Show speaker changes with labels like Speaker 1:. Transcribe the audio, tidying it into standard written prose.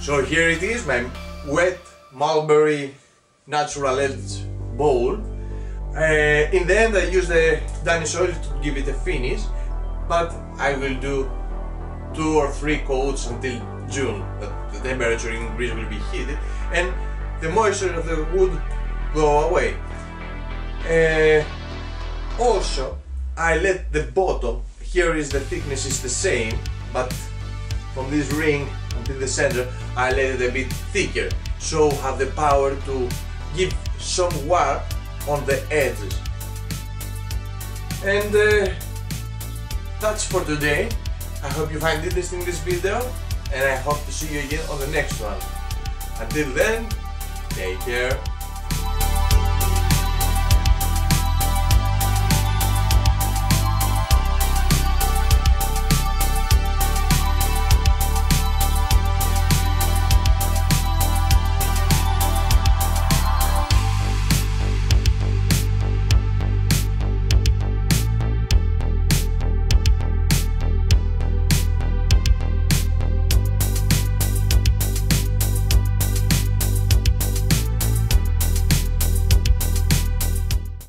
Speaker 1: So here it is, my wet mulberry natural edge bowl. In the end I use the Danish oil to give it a finish, but I will do 2 or 3 coats until June, that the temperature in Greece will be heated and the moisture of the wood go away. Also, I let the bottom, here is the thickness is the same, but from this ring until the center I let it a bit thicker, so have the power to give some warmth on the edges. And that's for today. I hope you find interesting this video and I hope to see you again on the next one. Until then, take care.